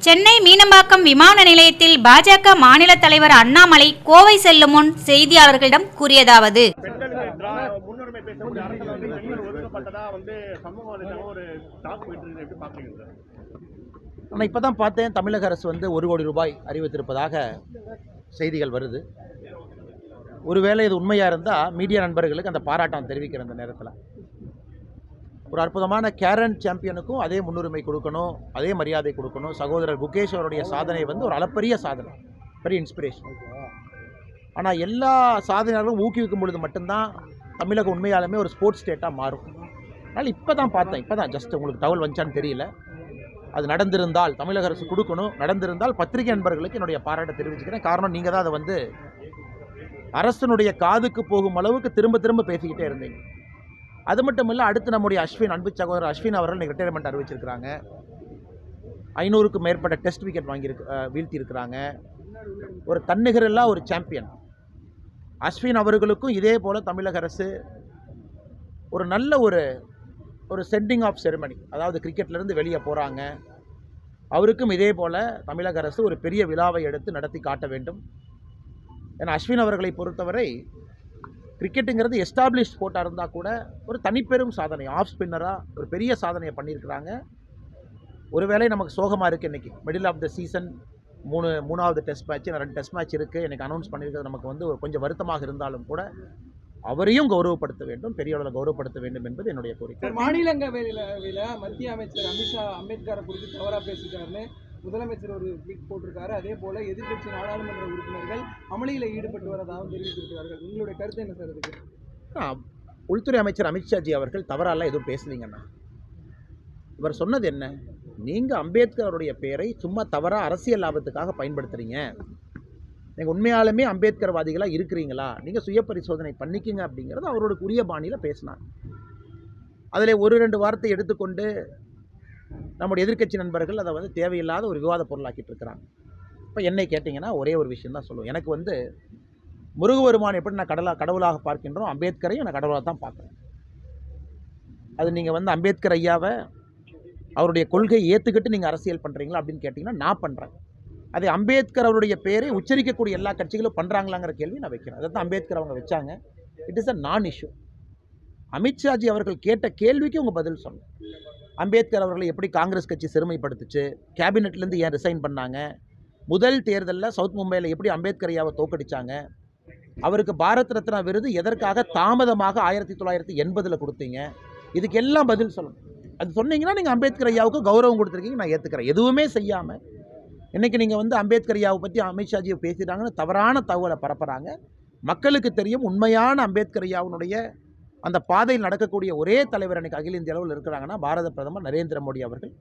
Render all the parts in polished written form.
சென்னை மீனம்பாக்கம் விமான நிலையத்தில் பாஜக மாநில தலைவர் அண்ணாமலை கோவை செல்லும் முன் செய்தியாளர்களிடம் கூறியதாவது, ஆனால் இப்போ தான் பார்த்தேன், தமிழக அரசு வந்து 1 கோடி ரூபாய் அறிவித்திருப்பதாக செய்திகள் வருது. ஒருவேளை இது உண்மையாக இருந்தால் மீடியா நண்பர்களுக்கு அந்த பாராட்டம் தெரிவிக்கிற அந்த நேரத்தில் ஒரு அற்புதமான கேரன் சாம்பியனுக்கும் அதே முன்னுரிமை கொடுக்கணும், அதே மரியாதை கொடுக்கணும். சகோதரர் குகேஷ் அவருடைய சாதனை வந்து ஒரு அளப்பரிய சாதனை, பெரிய இன்ஸ்பிரேஷன். ஆனால் எல்லா சாதனையாளர்களும் ஊக்குவிக்கும் பொழுது மட்டும்தான் தமிழகம் உண்மையாலுமே ஒரு ஸ்போர்ட்ஸ் ஸ்டேட்டாக மாறும். அதனால் இப்போ தான் பார்த்தேன், இப்போ தான் ஜஸ்ட் உங்களுக்கு தகவல் வந்துச்சான்னு தெரியல. அது நடந்திருந்தால் தமிழக அரசு கொடுக்கணும், நடந்திருந்தால் பத்திரிகை நண்பர்களுக்கு என்னுடைய பாராட்டை தெரிவிச்சுக்கிறேன். காரணம் நீங்கள் தான் அதை வந்து அரசனுடைய காதுக்கு போகும் அளவுக்கு திரும்ப திரும்ப பேசிக்கிட்டே இருந்தீங்க. அது மட்டும் இல்லை, அடுத்து நம்முடைய அன்பு சகோதரர் அஸ்வின் அவர்கள் ரிட்டையர்மெண்ட் அறிவிச்சிருக்கிறாங்க. 500க்கும் மேற்பட்ட டெஸ்ட் விக்கெட் வீழ்த்தி இருக்கிறாங்க. ஒரு தன்னிகரெல்லாம் ஒரு சாம்பியன் அஸ்வின் அவர்களுக்கும் இதே போல் தமிழக அரசு ஒரு நல்ல ஒரு சென்டிங் ஆஃப் செரிமனி, அதாவது கிரிக்கெட்லேருந்து வெளியே போகிறாங்க, அவருக்கும் இதே போல் தமிழக அரசு ஒரு பெரிய விழாவை எடுத்து நடத்தி காட்ட வேண்டும். ஏன்னா அஸ்வின் அவர்களை பொறுத்தவரை கிரிக்கெட்டுங்கிறது எஸ்டாப்ளிஷ் ஸ்போர்ட்டாக இருந்தால் கூட ஒரு தனிப்பெரும் சாதனை, ஆஃப் ஸ்பின்னராக ஒரு பெரிய சாதனையை பண்ணியிருக்கிறாங்க. ஒருவேளை நமக்கு சோகமாக இருக்குது, இன்றைக்கி மிடில் ஆஃப் த சீசன் மூணாவது டெஸ்ட் மேட்ச், 2 டெஸ்ட் மேட்ச் இருக்குது, எனக்கு அனௌன்ஸ் பண்ணியிருக்கிறது நமக்கு வந்து கொஞ்சம் வருத்தமாக இருந்தாலும் கூட அவரையும் கௌரவப்படுத்த வேண்டும், பெரிய அளவில் கௌரவப்படுத்த வேண்டும் என்பது என்னுடைய கோரிக்கை. மாநிலங்களவையில் மத்திய அமைச்சர் அமித்ஷா அம்பேத்கரை குறித்து தவறாக பேசிட்டாருன்னு முதலமைச்சர் ஒரு ட்வீட் போட்டிருக்காரு. அதே போல எதிர்க்கட்சி நாடாளுமன்ற உறுப்பினர்கள் அமளியில் ஈடுபட்டு வரதாகவும் தெரிவித்திருக்கிறார்கள். உங்களுடைய கருத்து என்ன சார் இதுக்கு? உள்துறை அமைச்சர் அமித்ஷாஜி அவர்கள் தவறாலாம் எதுவும் பேசலீங்கண்ணா. இவர் சொன்னது என்ன, நீங்கள் அம்பேத்கருடைய பெயரை சும்மா தவறாக அரசியல் லாபத்துக்காக பயன்படுத்துகிறீங்க, நீங்கள் உண்மையாலுமே அம்பேத்கர்வாதிகளாக இருக்கிறீங்களா, நீங்கள் சுய பரிசோதனை பண்ணிக்கிங்க அப்படிங்கிறது அவரோட உரிய பாணியில் பேசினார். அதில் 1-2 வார்த்தை எடுத்துக்கொண்டு நம்முடைய எதிர்க்கட்சி நண்பர்கள் அதை வந்து தேவையில்லாத ஒரு விவாத பொருளாக்கிட்டு இருக்கிறாங்க. இப்போ என்னை கேட்டிங்கன்னா ஒரே ஒரு விஷயம் தான் சொல்லுவேன். எனக்கு வந்து முருகபெருமான் எப்படி நான் கடவுளாக பார்க்கின்றோம், அம்பேத்கரையும் நான் கடவுளாக தான் பார்க்குறேன். அது நீங்கள் வந்து அம்பேத்கர் ஐயாவை அவருடைய கொள்கையை ஏற்றுக்கிட்டு நீங்கள் அரசியல் பண்ணுறீங்களா அப்படின்னு கேட்டிங்கன்னா நான் பண்ணுறேன். அதை அம்பேத்கர் அவருடைய பெயரை உச்சரிக்கக்கூடிய எல்லா கட்சிகளும் பண்ணுறாங்களாங்கிற கேள்வி நான் வைக்கிறேன். அதை தான் அம்பேத்கர் அவங்க வச்சாங்க. இட் இஸ் அ நான் இஷ்யூ. அமித்ஷாஜி அவர்கள் கேட்ட கேள்விக்கு உங்கள் பதில் சொன்னேன். அம்பேத்கர் அவர்களை எப்படி காங்கிரஸ் கட்சி சிறுமைப்படுத்துச்சு, கேபினெட்லேருந்து ஏன் ரிசைன் பண்ணாங்க, முதல் தேர்தலில் சவுத் மும்பையில் எப்படி அம்பேத்கர் ஐயாவை தோக்கடிச்சாங்க, அவருக்கு பாரத் ரத்னா விருது எதற்காக தாமதமாக 1980 கொடுத்தீங்க, இதுக்கு எல்லாம் பதில் சொல்லணும். அது சொன்னீங்கன்னா நீங்கள் அம்பேத்கர் ஐயாவுக்கு கௌரவம் கொடுத்துருக்கீங்க, நான் ஏற்றுக்கிறேன். எதுவுமே செய்யாமல் இன்றைக்கி நீங்கள் வந்து அம்பேத்கர் ஐயாவை பற்றி அமித்ஷாஜியை பேசிட்டாங்கன்னு தவறான தகவலை பரப்புகிறாங்க. மக்களுக்கு தெரியும் உண்மையான அம்பேத்கர் ஐயாவுடைய அந்த பாதையில் நடக்கக்கூடிய ஒரே தலைவர் அன்றைக்கி அகில இந்திய அளவில் இருக்கிறாங்கன்னா பாரத பிரதமர் நரேந்திர மோடி அவர்கள்.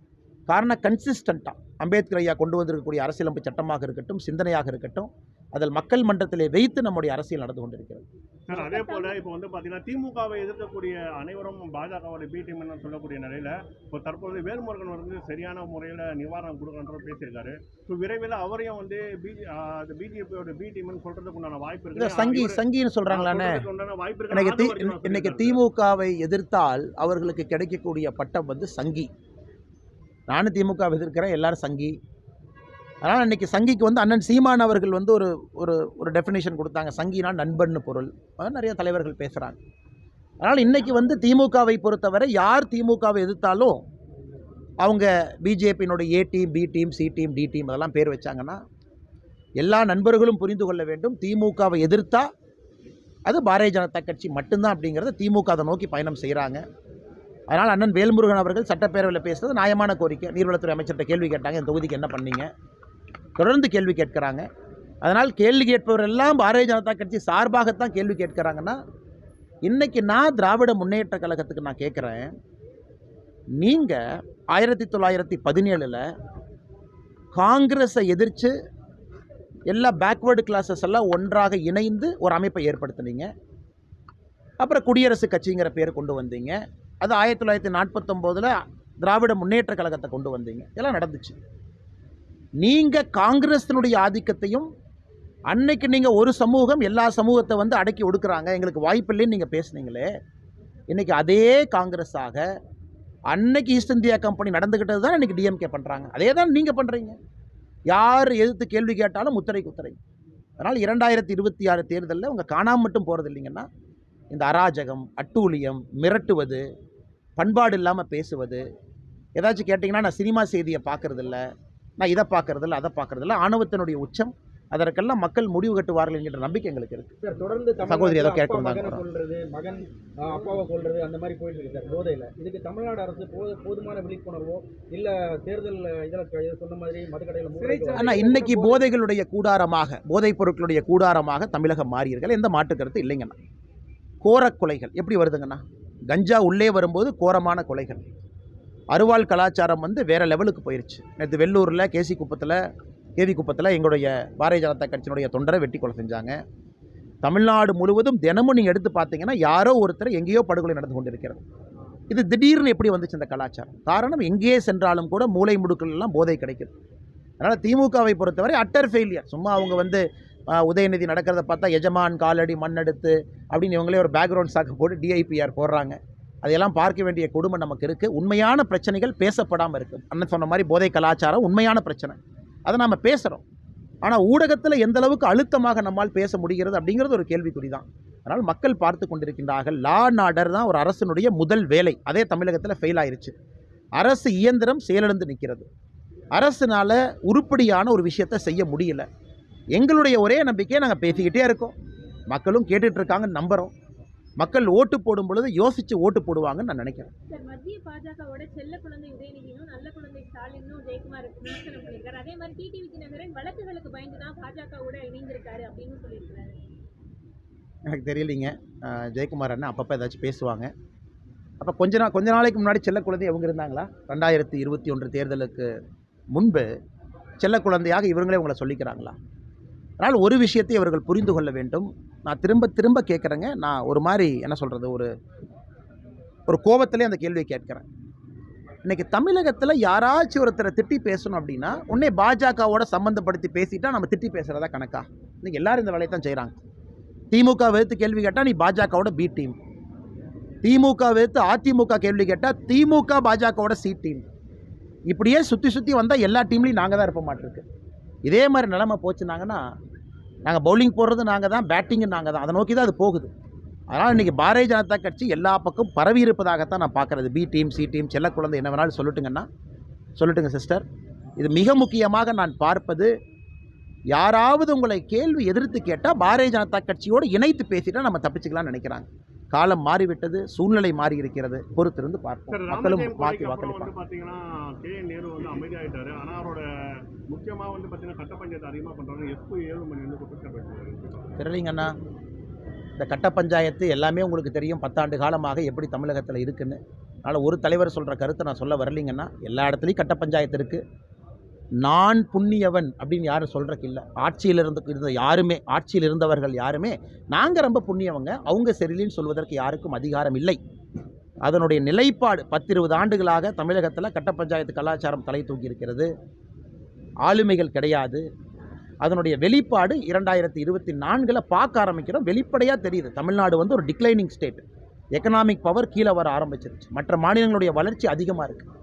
காரணம் கன்சிஸ்டண்ட்டாக அம்பேத்கர் ஐயா கொண்டு வந்திருக்கக்கூடிய அரசியலமைப்பு சட்டமாக இருக்கட்டும், சிந்தனையாக இருக்கட்டும், அதில் மக்கள் மன்றத்திலே வைத்து நம்முடைய அரசியல் நடந்து கொண்டிருக்கிறது. சார், அதே போல் இப்போ வந்து பார்த்தீங்கன்னா திமுகவை எதிர்க்கக்கூடிய அனைவரும் பாஜகவோட பி டீம்னு சொல்லக்கூடிய நிலையில் இப்போ தற்போது வேல்முருகன் வந்து சரியான முறையில் நிவாரணம் கொடுக்கணுன்ற பேசியிருக்காரு. ஸோ விரைவில் அவரையும் வந்து பிஜேபியோட பி டீம்னு சொல்கிறதுக்கு உண்டான வாய்ப்பு இருக்குது. சங்கின்னு சொல்கிறாங்களான்னு வாய்ப்பு இருக்கு. இன்னைக்கு திமுகவை எதிர்த்தால் அவர்களுக்கு கிடைக்கக்கூடிய பட்டம் வந்து சங்கி. நானும் திமுகவை எதிர்க்கிறேன், எல்லாரும் சங்கி. அதனால் இன்றைக்கி சங்கிக்கு வந்து அண்ணன் சீமான் அவர்கள் வந்து ஒரு டெஃபினேஷன் கொடுத்தாங்க, சங்கினா நண்பன்னு பொருள். நிறைய தலைவர்கள் பேசுகிறாங்க. அதனால் இன்றைக்கி வந்து திமுகவை பொறுத்தவரை யார் திமுகவை எதிர்த்தாலும் அவங்க பிஜேபியினுடைய A team, B team, C team, D team அதெல்லாம் பேர் வச்சாங்கன்னா எல்லா நண்பர்களும் புரிந்து கொள்ள வேண்டும், திமுகவை எதிர்த்தா அது பாரதிய ஜனதா கட்சி மட்டும்தான் அப்படிங்கிறத திமுக அதை நோக்கி பயணம் செய்கிறாங்க. அதனால் அண்ணன் வேல்முருகன் அவர்கள் சட்டப்பேரவையில் பேசுகிறது நியாயமான கோரிக்கை. நீர்வளத்துறை அமைச்சர்கிட்ட கேள்வி கேட்டாங்க, இந்த தொகுதிக்கு என்ன பண்ணீங்க, தொடர்ந்து கேள்வி கேட்குறாங்க. அதனால் கேள்வி கேட்பவரெல்லாம் பாரதிய ஜனதா கட்சி சார்பாகத்தான் கேள்வி கேட்குறாங்கன்னா, இன்றைக்கி நான் திராவிட முன்னேற்ற கழகத்துக்கு நான் கேட்குறேன், நீங்கள் 1917 காங்கிரஸை எதிர்த்து எல்லா பேக்வேர்டு கிளாஸஸ் எல்லாம் ஒன்றாக இணைந்து ஒரு அமைப்பை ஏற்படுத்தினீங்க. அப்புறம் குடியரசு கட்சிங்கிற பேர் கொண்டு வந்தீங்க. அது 1949 திராவிட முன்னேற்ற கழகத்தை கொண்டு வந்தீங்க. இதெல்லாம் நடந்துச்சு. நீங்கள் காங்கிரஸினுடைய ஆதிக்கத்தையும் அன்னைக்கு நீங்கள் ஒரு சமூகம் எல்லா சமூகத்தை வந்து அடக்கி ஒடுக்குறாங்க, எங்களுக்கு வாய்ப்பில்லைன்னு நீங்கள் பேசுனீங்களே, இன்றைக்கி அதே காங்கிரஸாக அன்னைக்கு ஈஸ்ட் இந்தியா கம்பெனி நடந்துக்கிட்டது தான் இன்றைக்கி டிஎம்கே பண்ணுறாங்க. அதே தான் நீங்கள் பண்ணுறீங்க. யார் எதிர்த்து கேள்வி கேட்டாலும் முத்திரைக்கு உத்தரை. அதனால் 2026 தேர்தலில் அவங்க காணாமல் மட்டும் போகிறது இல்லைங்கன்னா, இந்த அராஜகம், அட்டூழியம், மிரட்டுவது, பண்பாடு இல்லாமல் பேசுவது, ஏதாச்சும் கேட்டிங்கன்னா நான் சினிமா செய்தியை பார்க்குறதில்ல, நான் இதை பார்க்குறதில்ல, அதை பார்க்குறதில்ல, ஆணவத்தினுடைய உச்சம். அதற்கெல்லாம் மக்கள் முடிவு கட்டுவார்கள் என்கிற நம்பிக்கை எங்களுக்கு இருக்குது. சார், தொடர்ந்து சகோதரி ஏதோ தமிழ்நாட்டுல அப்பா கேட்கணும் மகனை தான். கொல்றது, மகன் அப்பாவை கொல்றது, அந்த மாதிரி போயிட்டு இருக்கு சார் போதையில. இதுக்கு தமிழ்நாடு அரசு போதுமான விழிப்புணர்வோ இல்ல தேர்தல் இதில் சொன்ன மாதிரி மதுக்கடையில் ஆனால் இன்னைக்கு போதைகளுடைய கூடாரமாக, போதைப் பொருட்களுடைய கூடாரமாக தமிழகம் மாறியிருக்கல, எந்த மாற்று கருத்து இல்லைங்கண்ணா. கோர கொலைகள் எப்படி வருதுங்கண்ணா? கஞ்சா உள்ளே வரும்போது கோரமான கொலைகள். அருவாள் கலாச்சாரம் வேறு லெவலுக்கு போயிடுச்சு. நேற்று வெள்ளூரில் கேவி குப்பத்தில் எங்களுடைய பாரதிய ஜனதா கட்சியினுடைய தொண்டரை வெட்டி கொலை செஞ்சாங்க. தமிழ்நாடு முழுவதும் தினமும் நீங்கள் எடுத்து பார்த்தீங்கன்னா யாரோ ஒருத்தர் எங்கேயோ படுகொலை நடந்து கொண்டிருக்கிறது. இது திடீர்னு எப்படி வந்துச்சு இந்த கலாச்சாரம்? காரணம், எங்கேயே சென்றாலும் கூட மூலை முடுக்கள் எல்லாம் போதை கிடைக்குது. அதனால் திமுகவை பொறுத்தவரை அட்டர் ஃபெயிலியர். சும்மா அவங்க உதயநிதி நடக்கிறத பார்த்தா எஜமான் காலடி மண்ணெடுத்து அப்படின்னு இவங்களே ஒரு பேக்ரவுண்ட் சாக்கு போட்டு டிஐபிஆர் போடுறாங்க. அதையெல்லாம் பார்க்க வேண்டிய கொடுமை நமக்கு இருக்குது. உண்மையான பிரச்சனைகள் பேசப்படாமல் இருக்குது. அண்ணன் சொன்ன மாதிரி போதை கலாச்சாரம் உண்மையான பிரச்சனை, அதை நாம் பேசுகிறோம். ஆனால் ஊடகத்தில் எந்த அளவுக்கு அழுத்தமாக நம்மால் பேச முடிகிறது அப்படிங்கிறது ஒரு கேள்விக்குறி தான். அதனால் மக்கள் பார்த்து கொண்டிருக்கின்றார்கள். லா அண்ட் ஆர்டர் தான் ஒரு அரசினுடைய முதல் வேலை. அதே தமிழகத்தில் ஃபெயில் ஆயிருச்சு. அரசு இயந்திரம் செயலிழந்து நிற்கிறது. அரசுனால் உருப்படியான ஒரு விஷயத்தை செய்ய முடியல. எங்களுடைய ஒரே நம்பிக்கையை நாங்கள் பேசிக்கிட்டே இருக்கோம், மக்களும் கேட்டுட்ருக்காங்கன்னு நம்புகிறோம். மக்கள் ஓட்டு போடும் பொழுது யோசித்து ஓட்டு போடுவாங்கன்னு நான் நினைக்கிறேன். சார், மத்திய பாஜகவோட செல்ல குழந்தை உதயநிதியும் நல்ல குழந்தை ஸ்டாலினும் ஜெயக்குமார் விமர்சனம் பண்ணியிருக்காரு. அதே மாதிரி டிடிவி தினகரன் வழக்குகளுக்கு பயந்து தான் பாஜகவோட இணைந்திருக்காரு அப்படின்னு சொல்லியிருக்காரு. எனக்கு தெரியலிங்க. ஜெயக்குமார் அண்ணன் அப்பப்போ ஏதாச்சும் பேசுவாங்க. அப்போ கொஞ்ச நாளைக்கு முன்னாடி செல்ல குழந்தை அவங்க இருந்தாங்களா? 2021 தேர்தலுக்கு முன்பு செல்ல குழந்தையாக இவங்களே உங்களை சொல்லிக்கிறாங்களா? அதனால் ஒரு விஷயத்தை அவர்கள் புரிந்து கொள்ள வேண்டும். நான் திரும்ப கேட்குறேங்க. நான் ஒரு மாதிரி என்ன சொல்கிறது, ஒரு கோபத்திலே அந்த கேள்வியை கேட்குறேன். இன்றைக்கி தமிழகத்தில் யாராச்சும் ஒருத்தரை திட்டி பேசணும் அப்படின்னா உடனே பாஜகவோட சம்மந்தப்படுத்தி பேசிட்டா நம்ம திட்டி பேசுகிறதா கணக்கா? இன்றைக்கி எல்லோரும் இந்த வேலையை தான் செய்கிறாங்க. திமுக வெறுத்து கேள்வி கேட்டால் நீ பாஜகவோட பி டீம், திமுக வெறுத்து அதிமுக கேள்வி கேட்டால் திமுக பாஜகவோட சி டீம். இப்படியே சுற்றி வந்தால் எல்லா டீம்லேயும் நாங்கள் தான் இருப்ப மாட்டிருக்கு. இதே மாதிரி நிலைமை போச்சுனாங்கன்னா நாங்கள் பவுலிங் போடுறது நாங்கள் தான், பேட்டிங்கு நாங்கள் தான். அதை நோக்கி தான் அது போகுது. அதனால் இன்றைக்கி பாரதிய ஜனதா கட்சி எல்லா பக்கம் பரவி இருப்பதாகத்தான் நான் பார்க்குறது. பி டீம், சி டீம், செல்ல குழந்தை என்ன வேணாலும் சொல்லட்டுங்க சிஸ்டர். இது மிக முக்கியமாக நான் பார்ப்பது, யாராவது உங்களை கேள்வி எதிர்த்து கேட்டால் பாரதிய ஜனதா கட்சியோடு இணைத்து பேசிட்டால் நம்ம தப்பிச்சுக்கலாம்னு நினைக்கிறாங்க. காலம் மாறிவிட்டது, சூழ்நிலை மாறி இருக்கிறது. பொறுத்திருந்து பார்ப்போம். மக்களும் மாற்றி வாக்களிப்பாங்க. பார்த்தீங்கன்னா KN நேரு அமைதியாயிட்டாரு. ஆனால் அவரோட முக்கியமாக பார்த்தீங்கன்னா கட்ட பஞ்சாயத்து அதிகமாக பண்ணுறாங்க. எப்போ 7 மணி குற்றச்சாட்டு தெரியலீங்கண்ணா. இந்த கட்ட பஞ்சாயத்து எல்லாமே உங்களுக்கு தெரியும், 10 ஆண்டு காலமாக எப்படி தமிழகத்தில் இருக்குன்னு. அதனால் ஒரு தலைவர் சொல்கிற கருத்தை நான் சொல்ல வரலீங்கன்னா, எல்லா இடத்துலையும் கட்ட பஞ்சாயத்து இருக்குது. நான் புண்ணியவன் அப்படின்னு யாரும் சொல்கிறக்கு இல்லை. ஆட்சியில் இருந்தவர்கள் யாருமே நாங்கள் ரொம்ப புண்ணியவங்க, அவங்க சரியில்லைன்னு சொல்வதற்கு யாருக்கும் அதிகாரம் இல்லை. அதனுடைய நிலைப்பாடு 10-20 ஆண்டுகளாக தமிழகத்தில் கட்ட பஞ்சாயத்து கலாச்சாரம் தலை தூக்கி இருக்கிறது. ஆளுமைகள் கிடையாது. அதனுடைய வெளிப்பாடு 2024 பார்க்க ஆரம்பிக்கிறோம். வெளிப்படையாக தெரியுது. தமிழ்நாடு ஒரு டிக்ளைனிங் ஸ்டேட். எக்கனாமிக் பவர் கீழே வர ஆரம்பிச்சிருச்சு. மற்ற மாநிலங்களுடைய வளர்ச்சி அதிகமாக இருக்குது.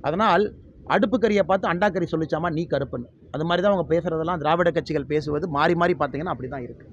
அதனால் அடுப்பு கறியை பார்த்து அண்டாக்கறி சொல்லிச்சாமா நீ கருப்புன்னு, அது மாதிரி தான் அவங்க பேசுகிறதெல்லாம் திராவிட கட்சிகள் பேசுவது மாறி பார்த்தீங்கன்னா அப்படி தான் இருக்குது.